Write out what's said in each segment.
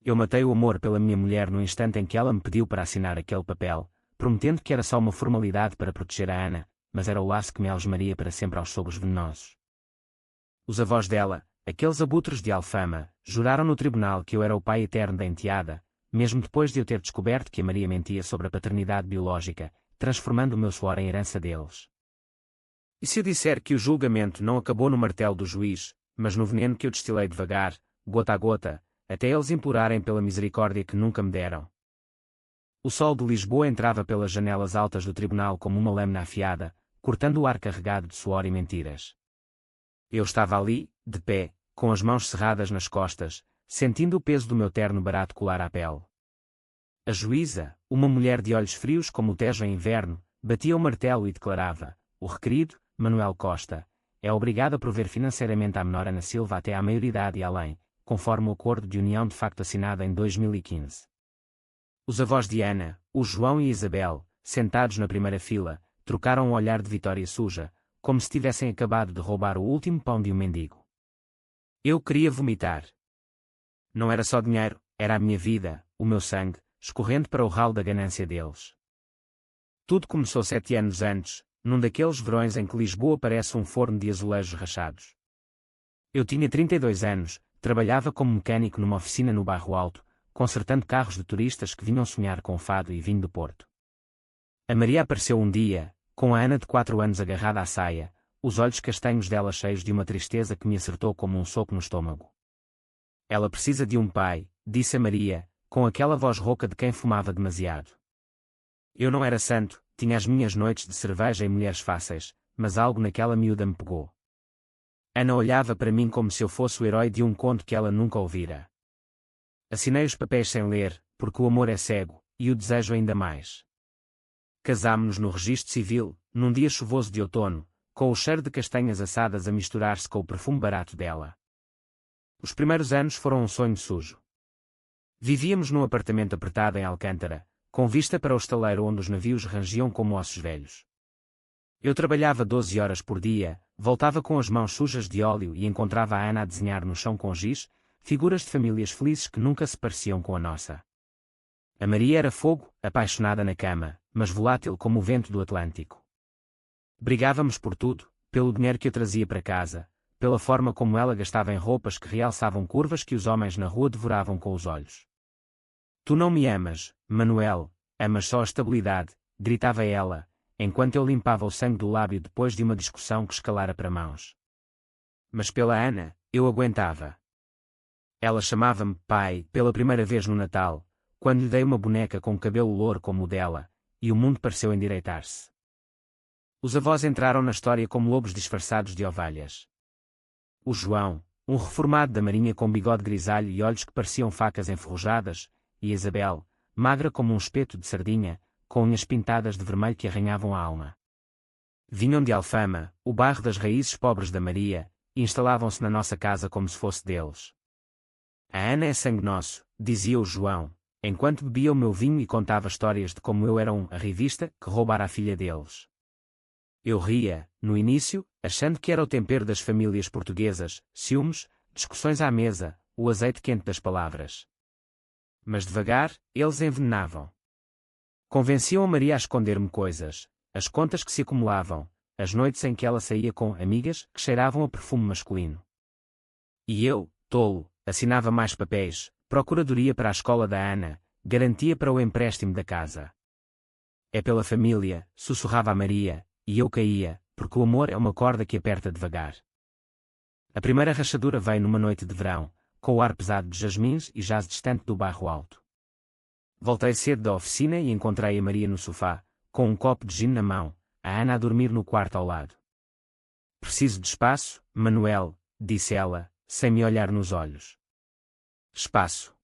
Eu matei o amor pela minha mulher no instante em que ela me pediu para assinar aquele papel, prometendo que era só uma formalidade para proteger a Ana, mas era o laço que me algemaria para sempre aos sogros venenosos. Os avós dela, aqueles abutres de Alfama, juraram no tribunal que eu era o pai eterno da enteada, mesmo depois de eu ter descoberto que a Maria mentia sobre a paternidade biológica, transformando o meu suor em herança deles. E se eu disser que o julgamento não acabou no martelo do juiz, mas no veneno que eu destilei devagar, gota a gota, até eles implorarem pela misericórdia que nunca me deram? O sol de Lisboa entrava pelas janelas altas do tribunal como uma lâmina afiada, cortando o ar carregado de suor e mentiras. Eu estava ali, de pé, com as mãos cerradas nas costas, sentindo o peso do meu terno barato colar à pele. A juíza, uma mulher de olhos frios como o Tejo em inverno, batia o martelo e declarava: o requerido, Manuel Costa, é obrigado a prover financeiramente à menor Ana Silva até à maioridade e além, conforme o acordo de união de facto assinado em 2015. Os avós de Ana, o João e a Isabel, sentados na primeira fila, trocaram um olhar de vitória suja, como se tivessem acabado de roubar o último pão de um mendigo. Eu queria vomitar. Não era só dinheiro, era a minha vida, o meu sangue, escorrendo para o ralo da ganância deles. Tudo começou 7 anos antes, num daqueles verões em que Lisboa parece um forno de azulejos rachados. Eu tinha 32 anos, trabalhava como mecânico numa oficina no Bairro Alto, consertando carros de turistas que vinham sonhar com fado e vinho do Porto. A Maria apareceu um dia, com a Ana de 4 anos agarrada à saia, os olhos castanhos dela cheios de uma tristeza que me acertou como um soco no estômago. Ela precisa de um pai, disse a Maria, com aquela voz rouca de quem fumava demasiado. Eu não era santo, tinha as minhas noites de cerveja e mulheres fáceis, mas algo naquela miúda me pegou. Ana olhava para mim como se eu fosse o herói de um conto que ela nunca ouvira. Assinei os papéis sem ler, porque o amor é cego, e o desejo ainda mais. Casámo-nos no registro civil, num dia chuvoso de outono, com o cheiro de castanhas assadas a misturar-se com o perfume barato dela. Os primeiros anos foram um sonho sujo. Vivíamos num apartamento apertado em Alcântara, com vista para o estaleiro onde os navios rangiam como ossos velhos. Eu trabalhava 12 horas por dia, voltava com as mãos sujas de óleo e encontrava a Ana a desenhar no chão com giz, figuras de famílias felizes que nunca se pareciam com a nossa. A Maria era fogo, apaixonada na cama, mas volátil como o vento do Atlântico. Brigávamos por tudo, pelo dinheiro que eu trazia para casa, pela forma como ela gastava em roupas que realçavam curvas que os homens na rua devoravam com os olhos. Tu não me amas, Manuel, amas só a estabilidade, gritava ela, enquanto eu limpava o sangue do lábio depois de uma discussão que escalara para mãos. Mas pela Ana, eu aguentava. Ela chamava-me pai pela primeira vez no Natal, quando lhe dei uma boneca com cabelo louro como o dela, e o mundo pareceu endireitar-se. Os avós entraram na história como lobos disfarçados de ovelhas. O João, um reformado da marinha com bigode grisalho e olhos que pareciam facas enferrujadas, e a Isabel, magra como um espeto de sardinha, com unhas pintadas de vermelho que arranhavam a alma. Vinham de Alfama, o bairro das raízes pobres da Maria, e instalavam-se na nossa casa como se fosse deles. A Ana é sangue nosso, dizia o João, enquanto bebia o meu vinho e contava histórias de como eu era a revista que roubara a filha deles. Eu ria, no início, achando que era o tempero das famílias portuguesas, ciúmes, discussões à mesa, o azeite quente das palavras. Mas devagar, eles envenenavam. Convenciam a Maria a esconder-me coisas, as contas que se acumulavam, as noites em que ela saía com amigas que cheiravam a perfume masculino. E eu, tolo, assinava mais papéis, procuradoria para a escola da Ana, garantia para o empréstimo da casa. É pela família, sussurrava a Maria, e eu caía, porque o amor é uma corda que aperta devagar. A primeira rachadura veio numa noite de verão, com o ar pesado de jasmins e jazz distante do Bairro Alto. Voltei cedo da oficina e encontrei a Maria no sofá, com um copo de gin na mão, a Ana a dormir no quarto ao lado. Preciso de espaço, Manuel, disse ela, sem me olhar nos olhos. Espaço.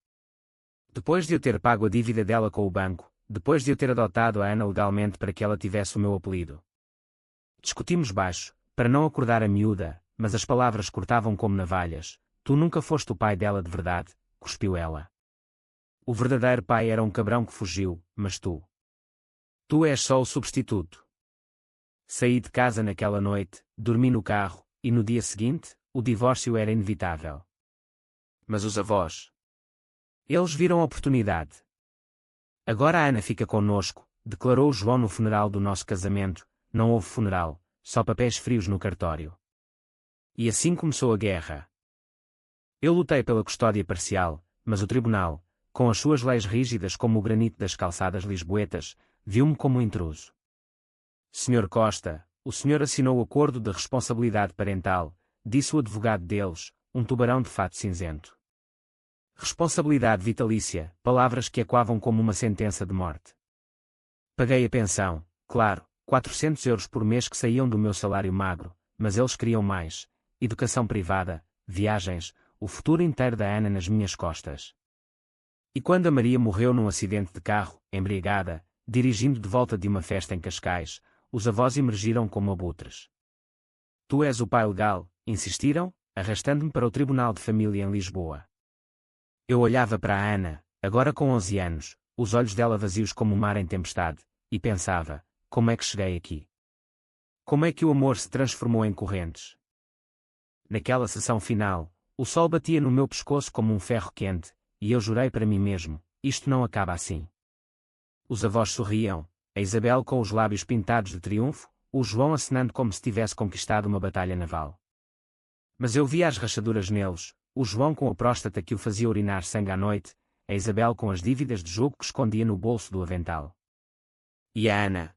Depois de eu ter pago a dívida dela com o banco, depois de eu ter adotado a Ana legalmente para que ela tivesse o meu apelido. Discutimos baixo, para não acordar a miúda, mas as palavras cortavam como navalhas. Tu nunca foste o pai dela de verdade, cuspiu ela. O verdadeiro pai era um cabrão que fugiu, mas tu. Tu és só o substituto. Saí de casa naquela noite, dormi no carro, e no dia seguinte, o divórcio era inevitável. Mas os avós. Eles viram a oportunidade. Agora a Ana fica conosco, declarou o João no funeral do nosso casamento. Não houve funeral, só papéis frios no cartório. E assim começou a guerra. Eu lutei pela custódia parcial, mas o tribunal, com as suas leis rígidas como o granito das calçadas lisboetas, viu-me como um intruso. Senhor Costa, o senhor assinou o acordo de responsabilidade parental, disse o advogado deles, um tubarão de fato cinzento. Responsabilidade vitalícia, palavras que ecoavam como uma sentença de morte. Paguei a pensão, claro, 400 euros por mês que saíam do meu salário magro, mas eles queriam mais: educação privada, viagens, o futuro inteiro da Ana nas minhas costas. E quando a Maria morreu num acidente de carro, embriagada, dirigindo de volta de uma festa em Cascais, os avós emergiram como abutres. Tu és o pai legal, insistiram, arrastando-me para o Tribunal de Família em Lisboa. Eu olhava para a Ana, agora com 11 anos, os olhos dela vazios como o mar em tempestade, e pensava: como é que cheguei aqui? Como é que o amor se transformou em correntes? Naquela sessão final, o sol batia no meu pescoço como um ferro quente, e eu jurei para mim mesmo: isto não acaba assim. Os avós sorriam, a Isabel com os lábios pintados de triunfo, o João acenando como se tivesse conquistado uma batalha naval. Mas eu via as rachaduras neles, o João com a próstata que o fazia urinar sangue à noite, a Isabel com as dívidas de jogo que escondia no bolso do avental. E a Ana?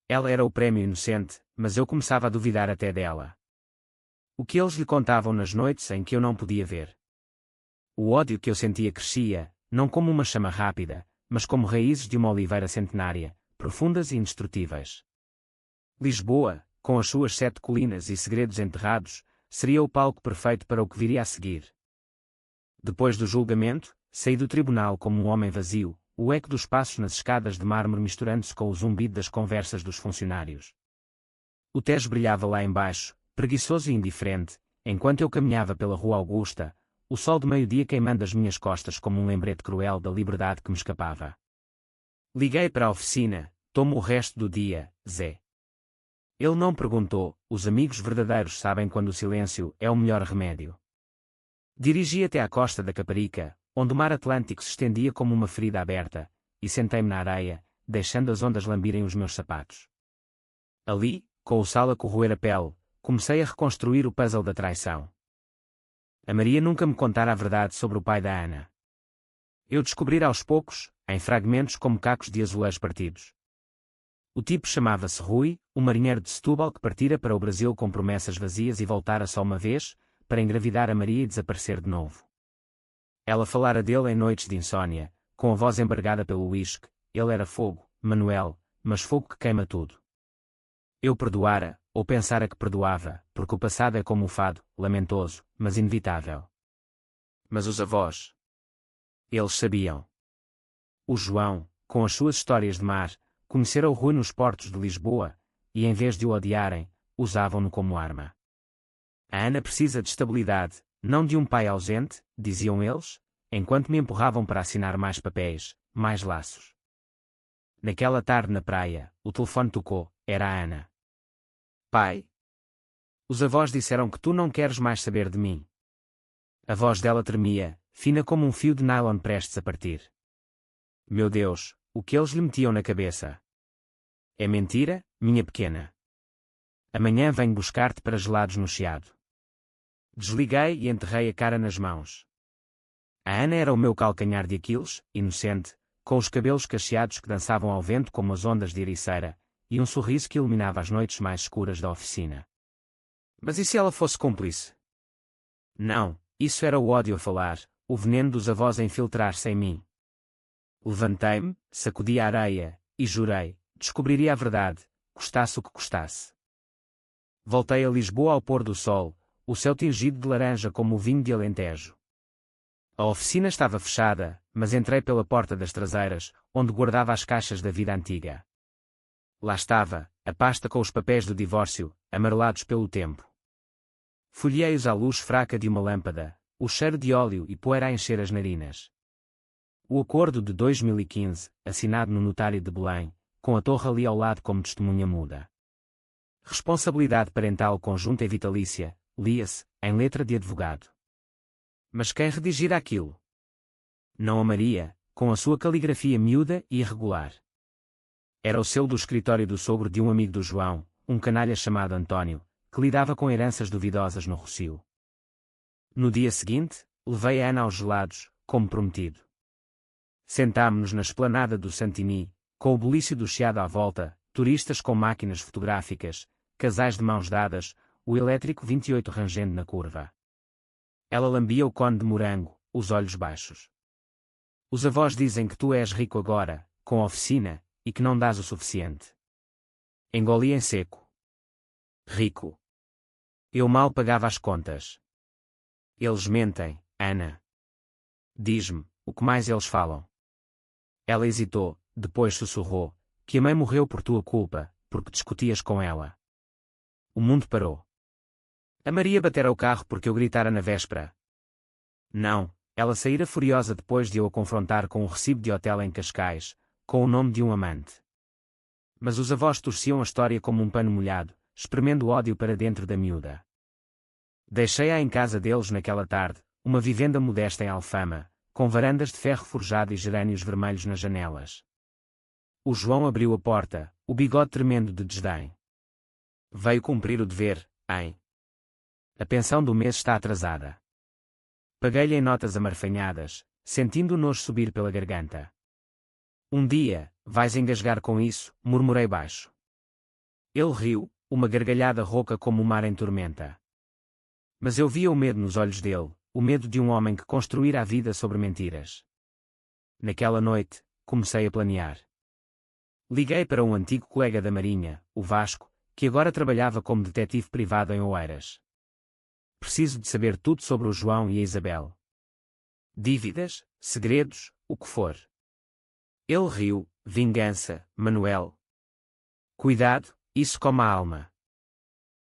Ela era o prémio inocente, mas eu começava a duvidar até dela. O que eles lhe contavam nas noites em que eu não podia ver. O ódio que eu sentia crescia, não como uma chama rápida, mas como raízes de uma oliveira centenária, profundas e indestrutíveis. Lisboa, com as suas 7 colinas e segredos enterrados, seria o palco perfeito para o que viria a seguir. Depois do julgamento, saí do tribunal como um homem vazio, o eco dos passos nas escadas de mármore misturando-se com o zumbido das conversas dos funcionários. O Tejo brilhava lá embaixo, preguiçoso e indiferente, enquanto eu caminhava pela Rua Augusta, o sol do meio-dia queimando as minhas costas como um lembrete cruel da liberdade que me escapava. Liguei para a oficina: tomo o resto do dia, Zé. Ele não perguntou: os amigos verdadeiros sabem quando o silêncio é o melhor remédio. Dirigi até à costa da Caparica, onde o mar Atlântico se estendia como uma ferida aberta, e sentei-me na areia, deixando as ondas lambirem os meus sapatos. Ali, com o sal a corroer a pele, comecei a reconstruir o puzzle da traição. A Maria nunca me contara a verdade sobre o pai da Ana. Eu descobrira aos poucos, em fragmentos como cacos de azulejos partidos. O tipo chamava-se Rui, um marinheiro de Setúbal que partira para o Brasil com promessas vazias e voltara só uma vez, para engravidar a Maria e desaparecer de novo. Ela falara dele em noites de insônia, com a voz embargada pelo uísque. Ele era fogo, Manuel, mas fogo que queima tudo. Eu perdoara, ou pensara que perdoava, porque o passado é como o fado, lamentoso, mas inevitável. Mas os avós? Eles sabiam. O João, com as suas histórias de mar, conhecera o Rui nos portos de Lisboa, e em vez de o odiarem, usavam-no como arma. A Ana precisa de estabilidade, não de um pai ausente, diziam eles, enquanto me empurravam para assinar mais papéis, mais laços. Naquela tarde na praia, o telefone tocou, era a Ana. Pai? Os avós disseram que tu não queres mais saber de mim. A voz dela tremia, fina como um fio de nylon prestes a partir. Meu Deus, o que eles lhe metiam na cabeça? É mentira, minha pequena. Amanhã venho buscar-te para gelados no Chiado. Desliguei e enterrei a cara nas mãos. A Ana era o meu calcanhar de Aquiles, inocente, com os cabelos cacheados que dançavam ao vento como as ondas de Ericeira, e um sorriso que iluminava as noites mais escuras da oficina. Mas e se ela fosse cúmplice? Não, isso era o ódio a falar, o veneno dos avós a infiltrar-se em mim. Levantei-me, sacudi a areia, e jurei: descobriria a verdade, custasse o que custasse. Voltei a Lisboa ao pôr do sol, o céu tingido de laranja como o vinho de Alentejo. A oficina estava fechada, mas entrei pela porta das traseiras, onde guardava as caixas da vida antiga. Lá estava, a pasta com os papéis do divórcio, amarelados pelo tempo. Folhei-os à luz fraca de uma lâmpada, o cheiro de óleo e poeira a encher as narinas. O acordo de 2015, assinado no notário de Belém, com a torre ali ao lado como testemunha muda. Responsabilidade parental conjunta e vitalícia, lia-se, em letra de advogado. Mas quem redigira aquilo? Não a Maria, com a sua caligrafia miúda e irregular. Era o selo do escritório do sogro de um amigo do João, um canalha chamado António, que lidava com heranças duvidosas no Rossio. No dia seguinte, levei a Ana aos gelados, como prometido. Sentámo-nos na esplanada do Santini, com o bulício do Chiado à volta, turistas com máquinas fotográficas, casais de mãos dadas, o elétrico 28 rangendo na curva. Ela lambia o cone de morango, os olhos baixos. Os avós dizem que tu és rico agora, com oficina, e que não dás o suficiente. Engoli em seco. Rico. Eu mal pagava as contas. Eles mentem, Ana. Diz-me, o que mais eles falam? Ela hesitou, depois sussurrou, que a mãe morreu por tua culpa, porque discutias com ela. O mundo parou. A Maria batera o carro porque eu gritara na véspera. Não, ela saíra furiosa depois de eu a confrontar com um recibo de hotel em Cascais, com o nome de um amante. Mas os avós torciam a história como um pano molhado, espremendo ódio para dentro da miúda. Deixei-a em casa deles naquela tarde, uma vivenda modesta em Alfama, com varandas de ferro forjado e gerânios vermelhos nas janelas. O João abriu a porta, o bigode tremendo de desdém. Veio cumprir o dever, hein? A pensão do mês está atrasada. Paguei-lhe em notas amarfanhadas, sentindo o nojo subir pela garganta. Um dia, vais engasgar com isso, murmurei baixo. Ele riu, uma gargalhada rouca como o mar em tormenta. Mas eu via o medo nos olhos dele, o medo de um homem que construíra a vida sobre mentiras. Naquela noite, comecei a planear. Liguei para um antigo colega da Marinha, o Vasco, que agora trabalhava como detetive privado em Oeiras. Preciso de saber tudo sobre o João e a Isabel. Dívidas, segredos, o que for. Ele riu, vingança, Manuel. Cuidado, isso come a alma.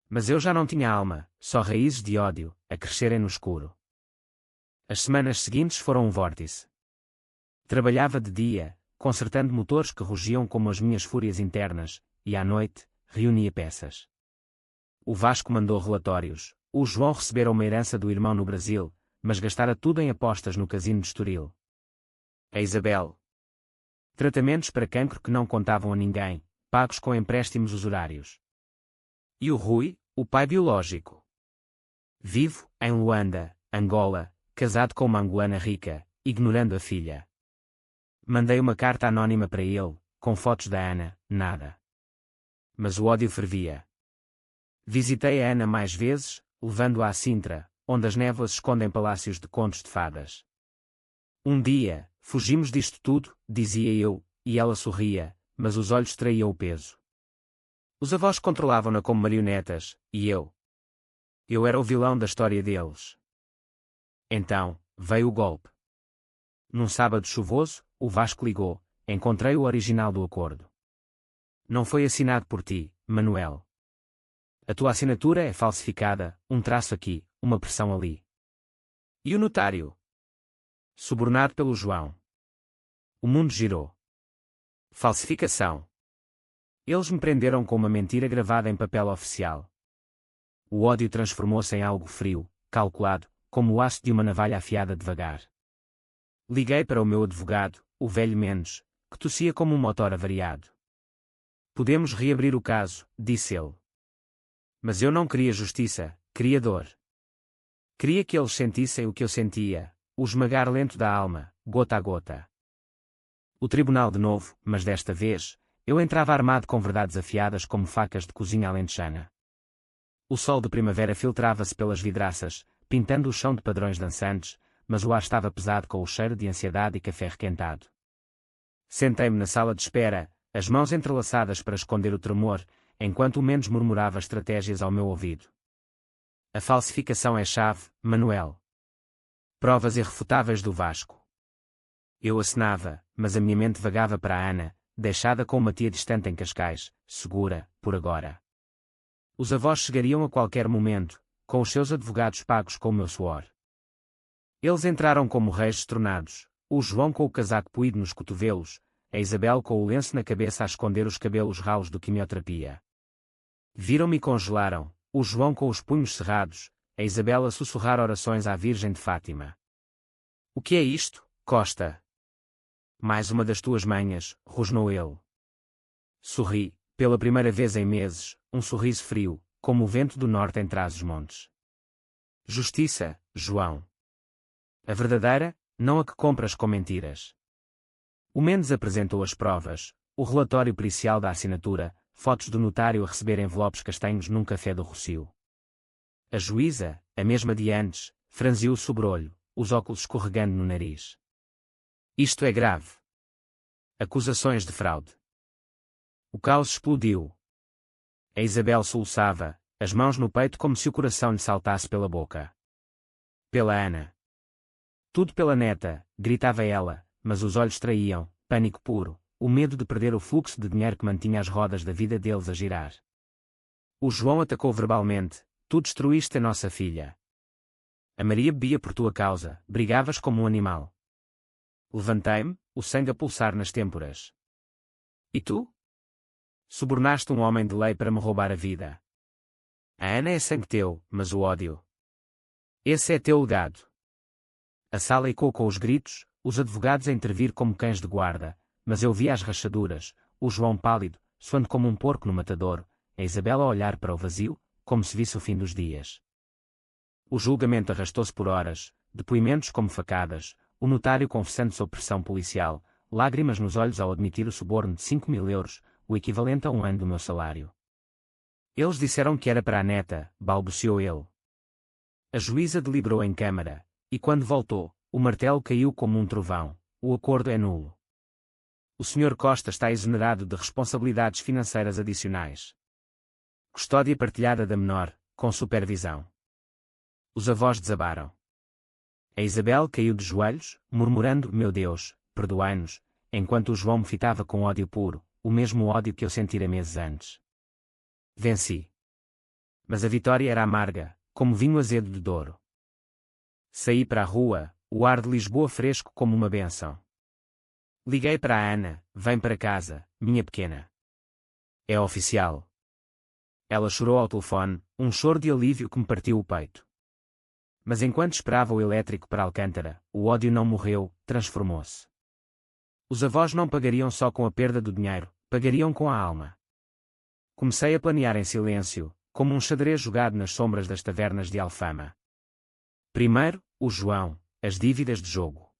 Mas eu já não tinha alma, só raízes de ódio, a crescerem no escuro. As semanas seguintes foram um vórtice. Trabalhava de dia, consertando motores que rugiam como as minhas fúrias internas, e à noite, reunia peças. O Vasco mandou relatórios. O João recebera uma herança do irmão no Brasil, mas gastara tudo em apostas no casino de Estoril. A Isabel. Tratamentos para cancro que não contavam a ninguém, pagos com empréstimos usurários. E o Rui, o pai biológico. Vivo, em Luanda, Angola, casado com uma angolana rica, ignorando a filha. Mandei uma carta anónima para ele, com fotos da Ana, nada. Mas o ódio fervia. Visitei a Ana mais vezes, levando-a a Sintra, onde as névoas escondem palácios de contos de fadas. Um dia, fugimos disto tudo, dizia eu, e ela sorria, mas os olhos traíam o peso. Os avós controlavam-na como marionetas, e eu. Eu era o vilão da história deles. Então, veio o golpe. Num sábado chuvoso, o Vasco ligou, encontrei o original do acordo. Não foi assinado por ti, Manuel. A tua assinatura é falsificada, um traço aqui, uma pressão ali. E o notário? Subornado pelo João. O mundo girou. Falsificação. Eles me prenderam com uma mentira gravada em papel oficial. O ódio transformou-se em algo frio, calculado, como o aço de uma navalha afiada devagar. Liguei para o meu advogado, o velho Mendes, que tossia como um motor avariado. Podemos reabrir o caso, disse ele. Mas eu não queria justiça, queria dor. Queria que eles sentissem o que eu sentia, o esmagar lento da alma, gota a gota. O tribunal de novo, mas desta vez, eu entrava armado com verdades afiadas como facas de cozinha alentejana. O sol de primavera filtrava-se pelas vidraças, pintando o chão de padrões dançantes, mas o ar estava pesado com o cheiro de ansiedade e café requentado. Sentei-me na sala de espera, as mãos entrelaçadas para esconder o tremor, enquanto o Mendes murmurava estratégias ao meu ouvido. A falsificação é chave, Manuel. Provas irrefutáveis do Vasco. Eu assinava, mas a minha mente vagava para a Ana, deixada com uma tia distante em Cascais, segura, por agora. Os avós chegariam a qualquer momento, com os seus advogados pagos com o meu suor. Eles entraram como reis destronados, o João com o casaco poído nos cotovelos, a Isabel com o lenço na cabeça a esconder os cabelos ralos do quimioterapia. Viram-me e congelaram, o João com os punhos cerrados, a Isabel a sussurrar orações à Virgem de Fátima. O que é isto? Costa. Mais uma das tuas manhas, rosnou ele. Sorri, pela primeira vez em meses, um sorriso frio, como o vento do norte em trás-os-montes. Justiça, João. A verdadeira, não a que compras com mentiras. O Mendes apresentou as provas, o relatório pericial da assinatura, fotos do notário a receber envelopes castanhos num café do Rossio. A juíza, a mesma de antes, franziu o sobrolho, os óculos escorregando no nariz. Isto é grave. Acusações de fraude. O caos explodiu. A Isabel soluçava, as mãos no peito como se o coração lhe saltasse pela boca. Pela Ana. Tudo pela neta, gritava ela, mas os olhos traíam, pânico puro, o medo de perder o fluxo de dinheiro que mantinha as rodas da vida deles a girar. O João atacou verbalmente: tu destruíste a nossa filha. A Maria bebia por tua causa, brigavas como um animal. Levantei-me, o sangue a pulsar nas têmporas. E tu? Subornaste um homem de lei para me roubar a vida. A Ana é sangue teu, mas o ódio. Esse é teu legado. A sala ecoou com os gritos, os advogados a intervir como cães de guarda, mas eu via as rachaduras, o João pálido, suando como um porco no matadouro, a Isabela a olhar para o vazio, como se visse o fim dos dias. O julgamento arrastou-se por horas, depoimentos como facadas, o notário confessando sob pressão policial, lágrimas nos olhos ao admitir o suborno de 5.000 euros, o equivalente a um ano do meu salário. Eles disseram que era para a neta, balbuciou ele. A juíza deliberou em câmara, e quando voltou, o martelo caiu como um trovão: o acordo é nulo. O Sr. Costa está exonerado de responsabilidades financeiras adicionais. Custódia partilhada da menor, com supervisão. Os avós desabaram. A Isabel caiu de joelhos, murmurando: meu Deus, perdoai-nos, enquanto o João me fitava com ódio puro, o mesmo ódio que eu sentira meses antes. Venci. Mas a vitória era amarga, como vinho azedo de Douro. Saí para a rua, o ar de Lisboa fresco como uma bênção. Liguei para a Ana: vem para casa, minha pequena. É oficial. Ela chorou ao telefone, um choro de alívio que me partiu o peito. Mas enquanto esperava o elétrico para Alcântara, o ódio não morreu, transformou-se. Os avós não pagariam só com a perda do dinheiro, pagariam com a alma. Comecei a planear em silêncio, como um xadrez jogado nas sombras das tavernas de Alfama. Primeiro, o João, as dívidas de jogo.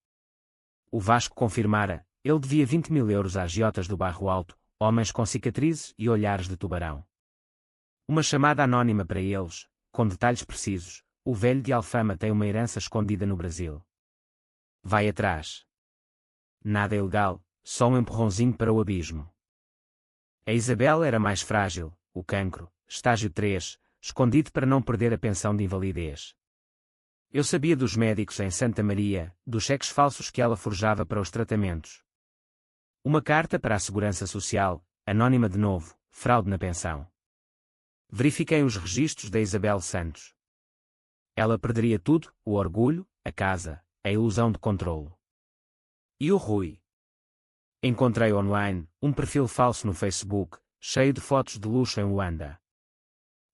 O Vasco confirmara: ele devia 20.000 euros a agiotas do Bairro Alto, homens com cicatrizes e olhares de tubarão. Uma chamada anónima para eles, com detalhes precisos: o velho de Alfama tem uma herança escondida no Brasil. Vai atrás. Nada ilegal, só um empurrãozinho para o abismo. A Isabel era mais frágil: o cancro, estágio 3, escondido para não perder a pensão de invalidez. Eu sabia dos médicos em Santa Maria, dos cheques falsos que ela forjava para os tratamentos. Uma carta para a Segurança Social, anónima de novo: fraude na pensão. Verifiquei os registros da Isabel Santos. Ela perderia tudo: o orgulho, a casa, a ilusão de controlo. E o Rui? Encontrei online um perfil falso no Facebook, cheio de fotos de luxo em Luanda.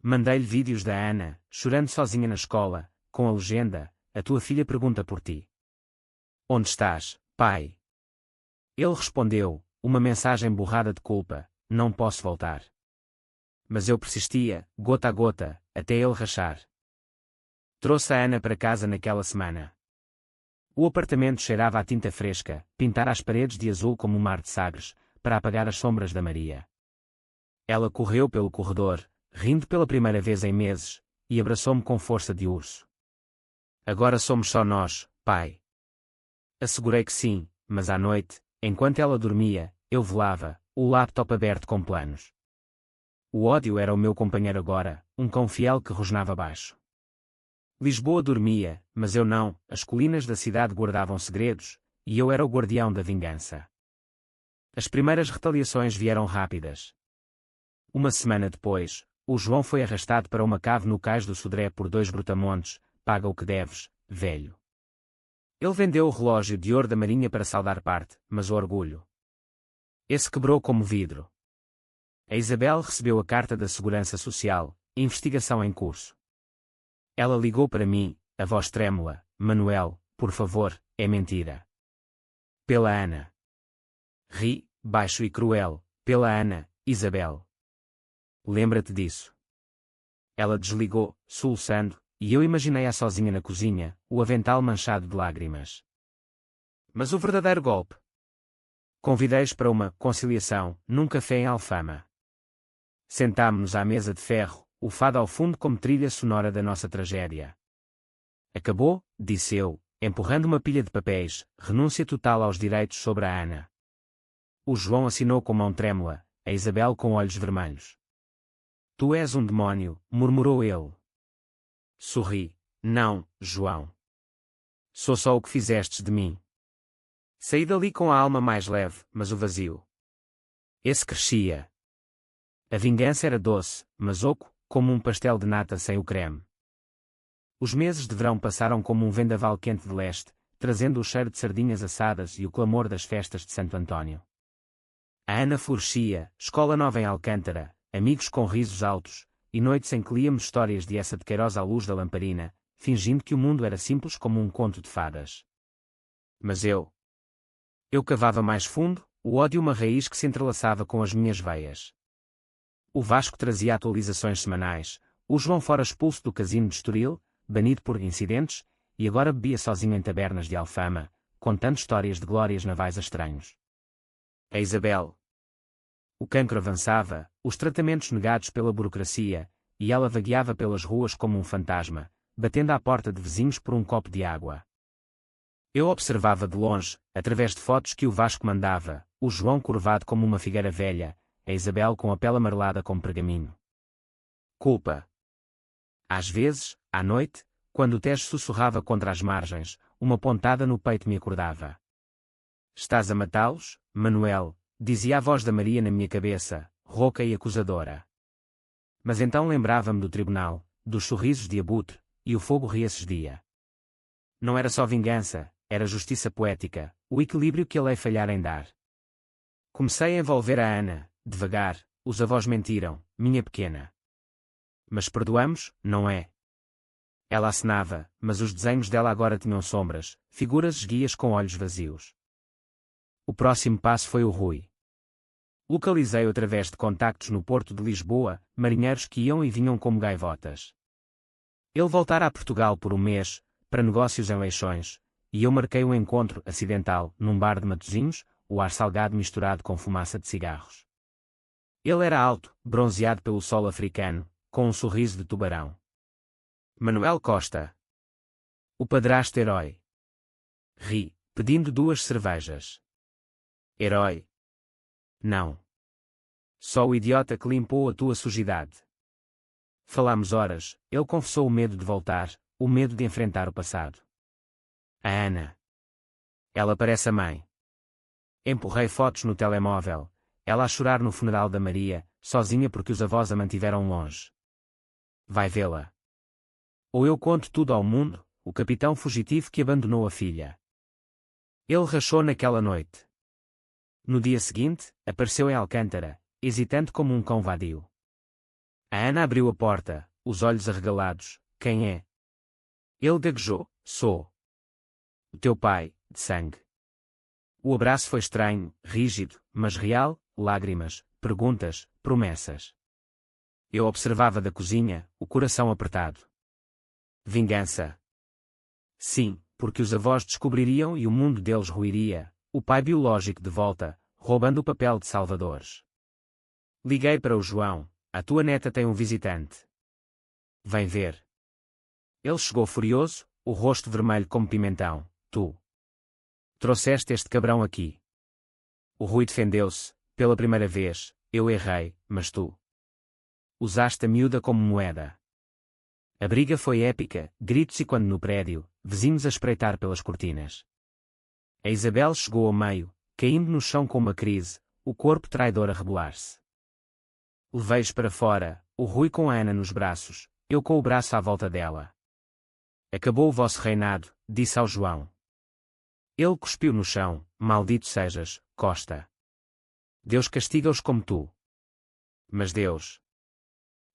Mandei-lhe vídeos da Ana, chorando sozinha na escola, com a legenda: a tua filha pergunta por ti. Onde estás, pai? Ele respondeu, uma mensagem borrada de culpa: não posso voltar. Mas eu persistia, gota a gota, até ele rachar. Trouxe a Ana para casa naquela semana. O apartamento cheirava a tinta fresca, pintar as paredes de azul como um mar de Sagres, para apagar as sombras da Maria. Ela correu pelo corredor, rindo pela primeira vez em meses, e abraçou-me com força de urso. Agora somos só nós, pai. Assegurei que sim, mas à noite, enquanto ela dormia, eu velava, o laptop aberto com planos. O ódio era o meu companheiro agora, um cão fiel que rosnava baixo. Lisboa dormia, mas eu não, as colinas da cidade guardavam segredos, e eu era o guardião da vingança. As primeiras retaliações vieram rápidas. Uma semana depois, o João foi arrastado para uma cave no cais do Sodré por 2 brutamontes: paga o que deves, velho. Ele vendeu o relógio de ouro da Marinha para saldar parte, mas o orgulho. Esse quebrou como vidro. A Isabel recebeu a carta da Segurança Social: investigação em curso. Ela ligou para mim, a voz trêmula: Manuel, por favor, é mentira. pela Ana. Ri, baixo e cruel, pela Ana, Isabel. Lembra-te disso. Ela desligou, soluçando, e eu imaginei-a sozinha na cozinha, o avental manchado de lágrimas. Mas o verdadeiro golpe? Convidei-os para uma conciliação, num café em Alfama. Sentámo-nos à mesa de ferro, o fado ao fundo como trilha sonora da nossa tragédia. Acabou, disse eu, empurrando uma pilha de papéis, renúncia total aos direitos sobre a Ana. O João assinou com mão trêmula, a Isabel com olhos vermelhos. Tu és um demónio, murmurou ele. Sorri. Não, João. Sou só o que fizestes de mim. Saí dali com a alma mais leve, mas o vazio. Esse crescia. A vingança era doce, mas oco, como um pastel de nata sem o creme. Os meses de verão passaram como um vendaval quente de leste, trazendo o cheiro de sardinhas assadas e o clamor das festas de Santo Antônio. A Ana florescia, escola nova em Alcântara, amigos com risos altos, e noites em que líamos histórias de Essa de Queiroz à luz da lamparina, fingindo que o mundo era simples como um conto de fadas. Mas eu cavava mais fundo, o ódio uma raiz que se entrelaçava com as minhas veias. O Vasco trazia atualizações semanais, o João fora expulso do casino de Estoril, banido por incidentes, e agora bebia sozinho em tabernas de Alfama, contando histórias de glórias navais a estranhos. A Isabel. O cancro avançava, os tratamentos negados pela burocracia, e ela vagueava pelas ruas como um fantasma, batendo à porta de vizinhos por um copo de água. Eu observava de longe, através de fotos que o Vasco mandava, o João curvado como uma figueira velha, a Isabel com a pele amarelada como pergaminho. Culpa. Às vezes, à noite, quando o Tejo sussurrava contra as margens, uma pontada no peito me acordava. Estás a matá-los, Manuel, dizia a voz da Maria na minha cabeça, rouca e acusadora. Mas então lembrava-me do tribunal, dos sorrisos de abutre, e o fogo ria-se. Não era só vingança, era justiça poética, o equilíbrio que a lei falhara em dar. Comecei a envolver a Ana, devagar, os avós mentiram, minha pequena. Mas perdoamos, não é? Ela acenava, mas os desenhos dela agora tinham sombras, figuras esguias com olhos vazios. O próximo passo foi o Rui. Localizei-o através de contactos no Porto de Lisboa, marinheiros que iam e vinham como gaivotas. Ele voltara a Portugal por um mês, para negócios em Leixões, e eu marquei um encontro acidental, num bar de Matosinhos, o ar salgado misturado com fumaça de cigarros. Ele era alto, bronzeado pelo sol africano, com um sorriso de tubarão. Manuel Costa. O padrasto herói. Ri, pedindo 2 cervejas. Herói. Não. Só o idiota que limpou a tua sujidade. Falámos horas, ele confessou o medo de voltar, o medo de enfrentar o passado. A Ana. Ela parece a mãe. Empurrei fotos no telemóvel, ela a chorar no funeral da Maria, sozinha porque os avós a mantiveram longe. Vai vê-la. Ou eu conto tudo ao mundo, o capitão fugitivo que abandonou a filha. Ele rachou naquela noite. No dia seguinte, apareceu em Alcântara, hesitante como um cão vadio. A Ana abriu a porta, os olhos arregalados. Quem é? Ele gaguejou. Sou. O teu pai, de sangue. O abraço foi estranho, rígido, mas real, lágrimas, perguntas, promessas. Eu observava da cozinha, o coração apertado. Vingança. Sim, porque os avós descobririam e o mundo deles ruiria, o pai biológico de volta, roubando o papel de salvadores. Liguei para o João, a tua neta tem um visitante. Vem ver. Ele chegou furioso, o rosto vermelho como pimentão. Tu trouxeste este cabrão aqui. O Rui defendeu-se, pela primeira vez, eu errei, mas tu usaste a miúda como moeda. A briga foi épica, gritos e quando no prédio, vizinhos a espreitar pelas cortinas. A Isabel chegou ao meio, caindo no chão com uma crise, o corpo traidor a rebolar-se. Levei-os para fora, o Rui com a Ana nos braços, eu com o braço à volta dela. Acabou o vosso reinado, disse ao João. Ele cuspiu no chão, maldito sejas, Costa. Deus castiga-os como tu. Mas Deus.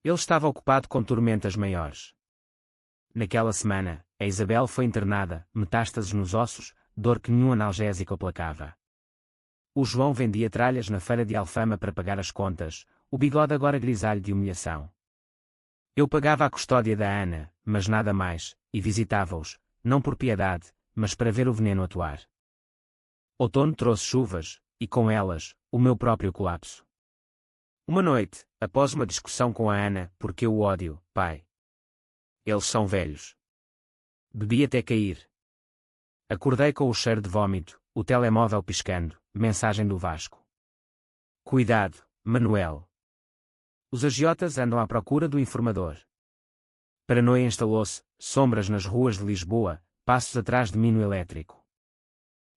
Ele estava ocupado com tormentas maiores. Naquela semana, a Isabel foi internada, metástases nos ossos, dor que nenhum analgésico aplacava. O João vendia tralhas na feira de Alfama para pagar as contas, o bigode agora grisalho de humilhação. Eu pagava a custódia da Ana, mas nada mais, e visitava-os, não por piedade, mas para ver o veneno atuar. Outono trouxe chuvas, e com elas, o meu próprio colapso. Uma noite, após uma discussão com a Ana, porque eu o ódio, pai. Eles são velhos. Bebi até cair. Acordei com o cheiro de vômito, o telemóvel piscando, mensagem do Vasco. Cuidado, Manuel. Os agiotas andam à procura do informador. Paranoia instalou-se, sombras nas ruas de Lisboa, passos atrás de mim no elétrico.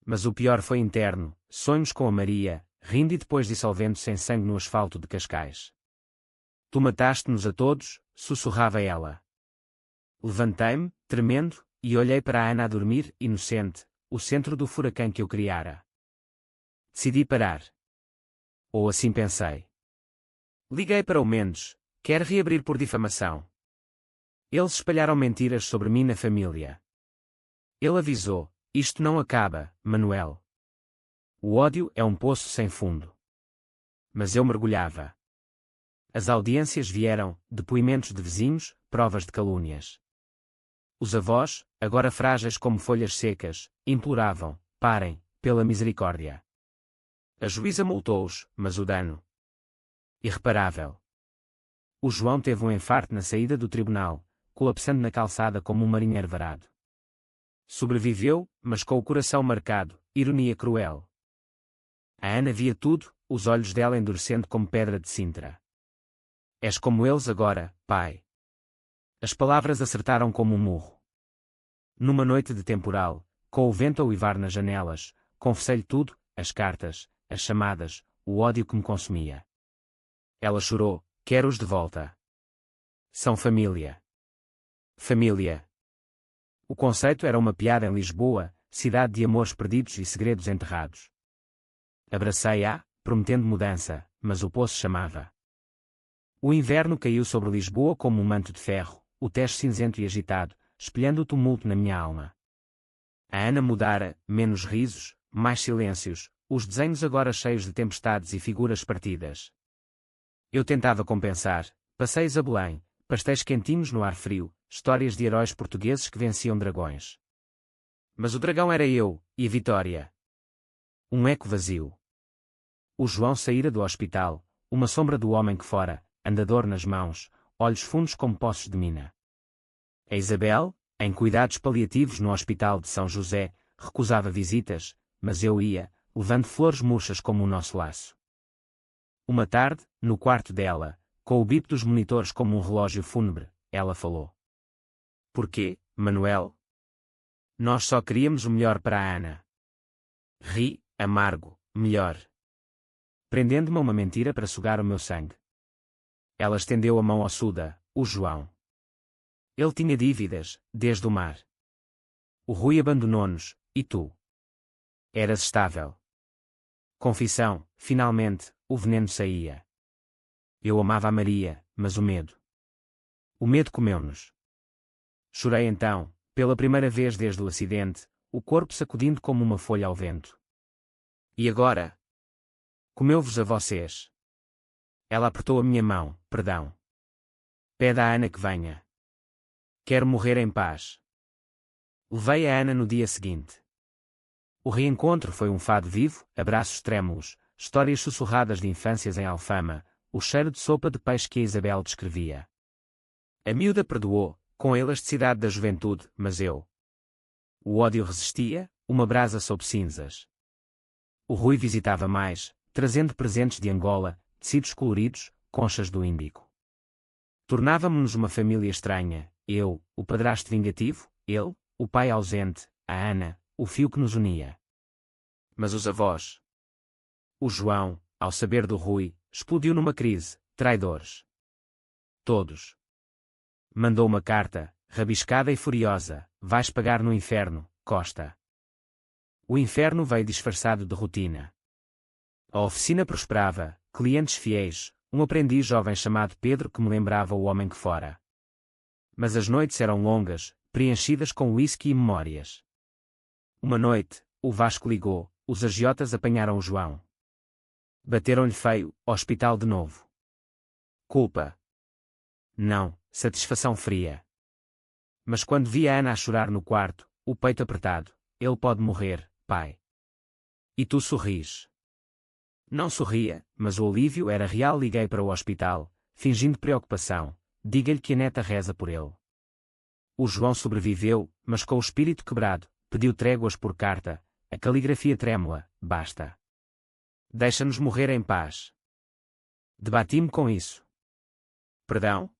Mas o pior foi interno, sonhos com a Maria, rindo e depois dissolvendo-se em sangue no asfalto de Cascais. Tu mataste-nos a todos, sussurrava ela. Levantei-me, tremendo, e olhei para a Ana a dormir, inocente, o centro do furacão que eu criara. Decidi parar. Ou assim pensei. Liguei para o Mendes, quer reabrir por difamação. Eles espalharam mentiras sobre mim na família. Ele avisou, isto não acaba, Manuel. O ódio é um poço sem fundo. Mas eu mergulhava. As audiências vieram, depoimentos de vizinhos, provas de calúnias. Os avós, agora frágeis como folhas secas, imploravam, parem, pela misericórdia. A juíza multou-os, mas o dano. Irreparável. O João teve um infarto na saída do tribunal, colapsando na calçada como um marinheiro varado. Sobreviveu, mas com o coração marcado, ironia cruel. A Ana via tudo, os olhos dela endurecendo como pedra de Sintra. És como eles agora, pai. As palavras acertaram como um murro. Numa noite de temporal, com o vento a uivar nas janelas, confessei-lhe tudo, as cartas, as chamadas, o ódio que me consumia. Ela chorou, quero-os de volta. São família. Família. O conceito era uma piada em Lisboa, cidade de amores perdidos e segredos enterrados. Abracei-a, prometendo mudança, mas o poço chamava. O inverno caiu sobre Lisboa como um manto de ferro, o Tejo cinzento e agitado, espelhando o tumulto na minha alma. A Ana mudara, menos risos, mais silêncios, os desenhos agora cheios de tempestades e figuras partidas. Eu tentava compensar, passeios a Belém, pastéis quentinhos no ar frio, histórias de heróis portugueses que venciam dragões. Mas o dragão era eu, e a vitória. Um eco vazio. O João saíra do hospital, uma sombra do homem que fora, andador nas mãos, olhos fundos como poços de mina. A Isabel, em cuidados paliativos no Hospital de São José, recusava visitas, mas eu ia, levando flores murchas como o nosso laço. Uma tarde, no quarto dela, com o bip dos monitores como um relógio fúnebre, ela falou. Porquê, Manuel? Nós só queríamos o melhor para a Ana. Ri, amargo, melhor. Prendendo-me a uma mentira para sugar o meu sangue. Ela estendeu a mão ossuda, o João. Ele tinha dívidas, desde o mar. O Rui abandonou-nos, e tu? Eras estável. Confissão, finalmente, o veneno saía. Eu amava a Maria, mas o medo. O medo comeu-nos. Chorei então, pela primeira vez desde o acidente, o corpo sacudindo como uma folha ao vento. E agora? Comeu-vos a vocês. Ela apertou a minha mão, perdão. Pede à Ana que venha. Quero morrer em paz. Levei a Ana no dia seguinte. O reencontro foi um fado vivo, abraços trêmulos, histórias sussurradas de infâncias em Alfama, o cheiro de sopa de peixe que a Isabel descrevia. A miúda perdoou, com a elasticidade da juventude, mas eu. O ódio resistia, uma brasa sob cinzas. O Rui visitava mais, trazendo presentes de Angola, tecidos coloridos, conchas do Índico. Tornávamos-nos uma família estranha, eu, o padrasto vingativo, ele, o pai ausente, a Ana, o fio que nos unia. Mas os avós. O João, ao saber do Rui, explodiu numa crise, traidores. Todos. Mandou uma carta, rabiscada e furiosa, vais pagar no inferno, Costa. O inferno veio disfarçado de rotina. A oficina prosperava, clientes fiéis, um aprendiz jovem chamado Pedro que me lembrava o homem que fora. Mas as noites eram longas, preenchidas com whisky e memórias. Uma noite, o Vasco ligou, os agiotas apanharam o João. Bateram-lhe feio, hospital de novo. Culpa? Não, satisfação fria. Mas quando vi a Ana a chorar no quarto, o peito apertado, ele pode morrer, pai. E tu sorris. Não sorria, mas o alívio era real. Liguei para o hospital, fingindo preocupação. Diga-lhe que a neta reza por ele. O João sobreviveu, mas com o espírito quebrado, pediu tréguas por carta, a caligrafia trêmula, basta. Deixa-nos morrer em paz. Debati-me com isso. Perdão?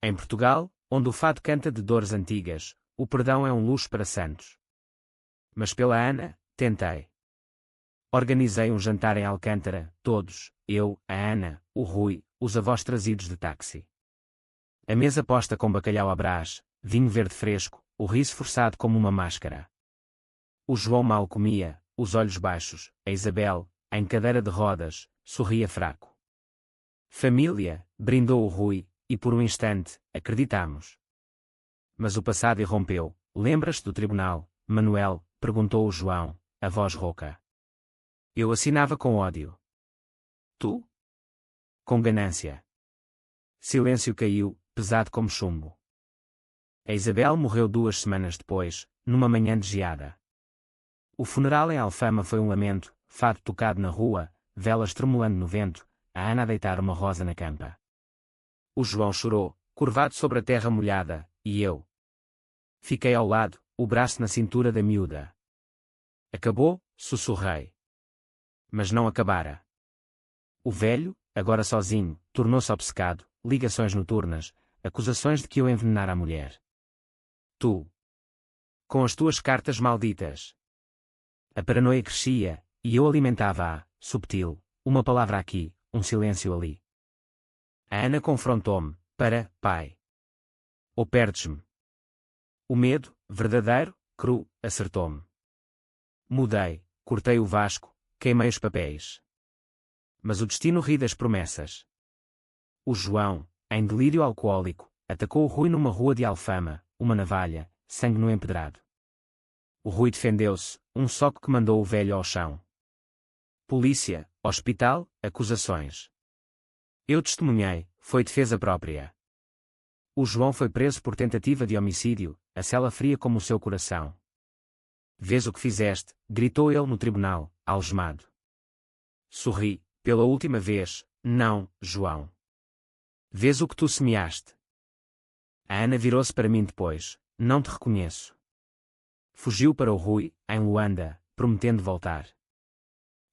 Em Portugal, onde o fado canta de dores antigas, o perdão é um luxo para santos. Mas pela Ana, tentei. Organizei um jantar em Alcântara, todos, eu, a Ana, o Rui, os avós trazidos de táxi. A mesa posta com bacalhau à brás, vinho verde fresco, o riso forçado como uma máscara. O João mal comia, os olhos baixos, a Isabel, em cadeira de rodas, sorria fraco. Família, brindou o Rui, e por um instante, acreditamos. Mas o passado irrompeu. Lembras-te do tribunal, Manuel? Perguntou o João, a voz rouca. Eu assinava com ódio. Tu? Com ganância. Silêncio caiu, pesado como chumbo. A Isabel morreu 2 semanas depois, numa manhã de geada. O funeral em Alfama foi um lamento, fado tocado na rua, velas tremulando no vento, a Ana a deitar uma rosa na campa. O João chorou, curvado sobre a terra molhada, e eu. Fiquei ao lado, o braço na cintura da miúda. Acabou, sussurrei. Mas não acabara. O velho, agora sozinho, tornou-se obcecado, ligações noturnas, acusações de que eu envenenara a mulher. Tu. Com as tuas cartas malditas. A paranoia crescia, e eu alimentava-a, subtil, uma palavra aqui, um silêncio ali. A Ana confrontou-me, pai. Ou perdes-me. O medo, verdadeiro, cru, acertou-me. Mudei, cortei o Vasco, queimei os papéis. Mas o destino ri das promessas. O João, em delírio alcoólico, atacou o Rui numa rua de Alfama, uma navalha, sangue no empedrado. O Rui defendeu-se, um soco que mandou o velho ao chão. Polícia, hospital, acusações. Eu testemunhei, foi defesa própria. O João foi preso por tentativa de homicídio, a cela fria como o seu coração. Vês o que fizeste, gritou ele no tribunal, algemado. Sorri, pela última vez, não, João. Vês o que tu semeaste. A Ana virou-se para mim depois, não te reconheço. Fugiu para o Rui, em Luanda, prometendo voltar.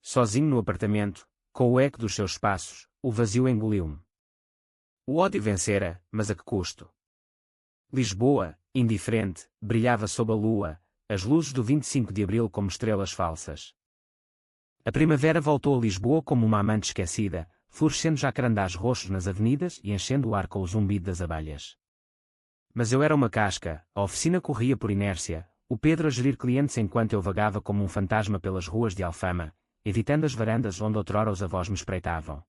Sozinho no apartamento, com o eco dos seus passos, o vazio engoliu-me. O ódio vencera, mas a que custo? Lisboa, indiferente, brilhava sob a lua, as luzes do 25 de abril como estrelas falsas. A primavera voltou a Lisboa como uma amante esquecida, florescendo jacarandás roxos nas avenidas e enchendo o ar com o zumbido das abelhas. Mas eu era uma casca, a oficina corria por inércia, o Pedro a gerir clientes enquanto eu vagava como um fantasma pelas ruas de Alfama, evitando as varandas onde outrora os avós me espreitavam.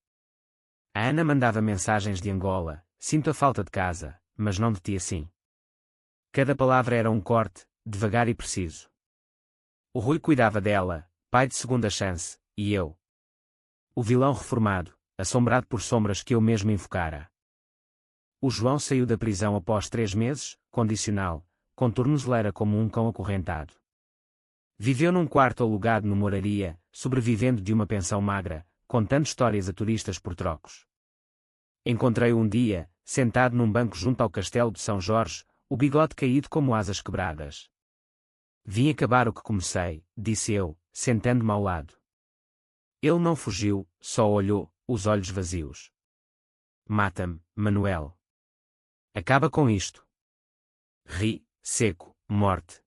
A Ana mandava mensagens de Angola, sinto a falta de casa, mas não de ti assim. Cada palavra era um corte, devagar e preciso. O Rui cuidava dela, pai de segunda chance, e eu. O vilão reformado, assombrado por sombras que eu mesmo invocara. O João saiu da prisão após 3 meses, condicional, com tornozeleira como um cão acorrentado. Viveu num quarto alugado no Moraria, sobrevivendo de uma pensão magra, contando histórias a turistas por trocos. Encontrei-o um dia, sentado num banco junto ao castelo de São Jorge, o bigode caído como asas quebradas. Vim acabar o que comecei, disse eu, sentando-me ao lado. Ele não fugiu, só olhou, os olhos vazios. Mata-me, Manuel. Acaba com isto. Ri, seco, morte.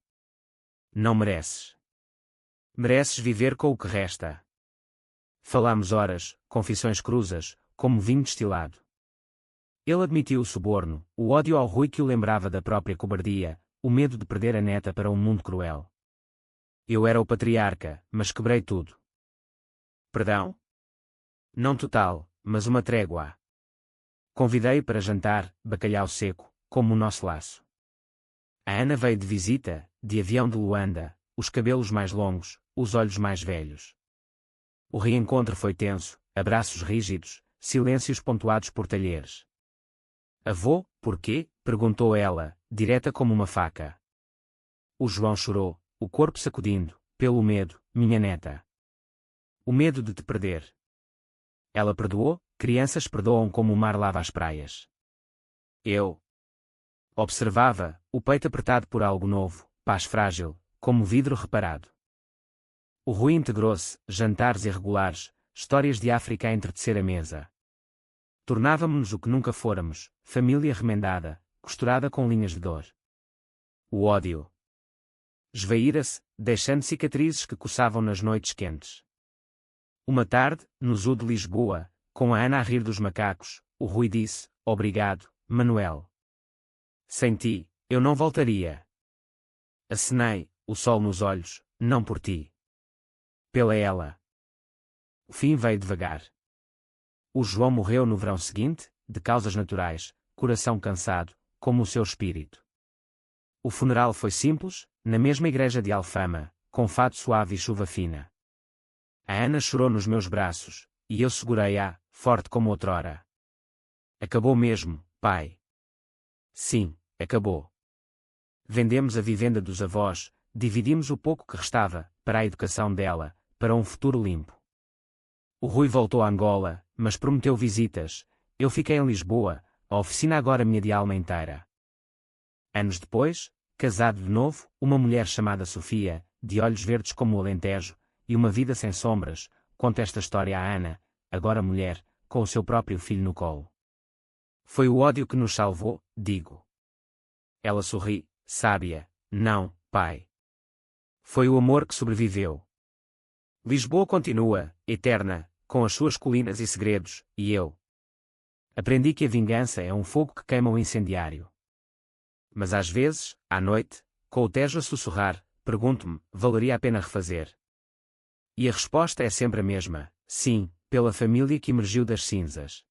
Não mereces. Mereces viver com o que resta. Falámos horas, confissões cruzas, como vinho destilado. Ele admitiu o suborno, o ódio ao Rui que o lembrava da própria cobardia, o medo de perder a neta para um mundo cruel. Eu era o patriarca, mas quebrei tudo. Perdão? Não total, mas uma trégua. Convidei-o para jantar, bacalhau seco, como o nosso laço. A Ana veio de visita, de avião de Luanda, os cabelos mais longos, os olhos mais velhos. O reencontro foi tenso, abraços rígidos, silêncios pontuados por talheres. Avô, porquê? Perguntou ela, direta como uma faca. O João chorou, o corpo sacudindo, pelo medo, minha neta. O medo de te perder. Ela perdoou, crianças perdoam como o mar lava as praias. Eu observava, o peito apertado por algo novo, paz frágil, como vidro reparado. O Rui integrou-se, jantares irregulares, histórias de África a entretecer a mesa. Tornávamos-nos o que nunca fôramos, família remendada, costurada com linhas de dor. O ódio esvaíra-se, deixando cicatrizes que coçavam nas noites quentes. Uma tarde, no zoo de Lisboa, com a Ana a rir dos macacos, o Rui disse, obrigado, Manuel. Sem ti, eu não voltaria. Acenei, o sol nos olhos, não por ti. Pela ela. O fim veio devagar. O João morreu no verão seguinte, de causas naturais, coração cansado, como o seu espírito. O funeral foi simples, na mesma igreja de Alfama, com fado suave e chuva fina. A Ana chorou nos meus braços, e eu segurei-a, forte como outrora. Acabou mesmo, pai. Sim, acabou. Vendemos a vivenda dos avós, dividimos o pouco que restava, para a educação dela, para um futuro limpo. O Rui voltou a Angola, mas prometeu visitas. Eu fiquei em Lisboa, a oficina agora minha de alma inteira. Anos depois, casado de novo, uma mulher chamada Sofia, de olhos verdes como o Alentejo, e uma vida sem sombras, conta esta história à Ana, agora mulher, com o seu próprio filho no colo. Foi o ódio que nos salvou, digo. Ela sorri, sábia, não, pai. Foi o amor que sobreviveu. Lisboa continua, eterna, com as suas colinas e segredos, e eu. Aprendi que a vingança é um fogo que queima o incendiário. Mas às vezes, à noite, com o Tejo a sussurrar, pergunto-me, valeria a pena refazer? E a resposta é sempre a mesma, sim, pela família que emergiu das cinzas.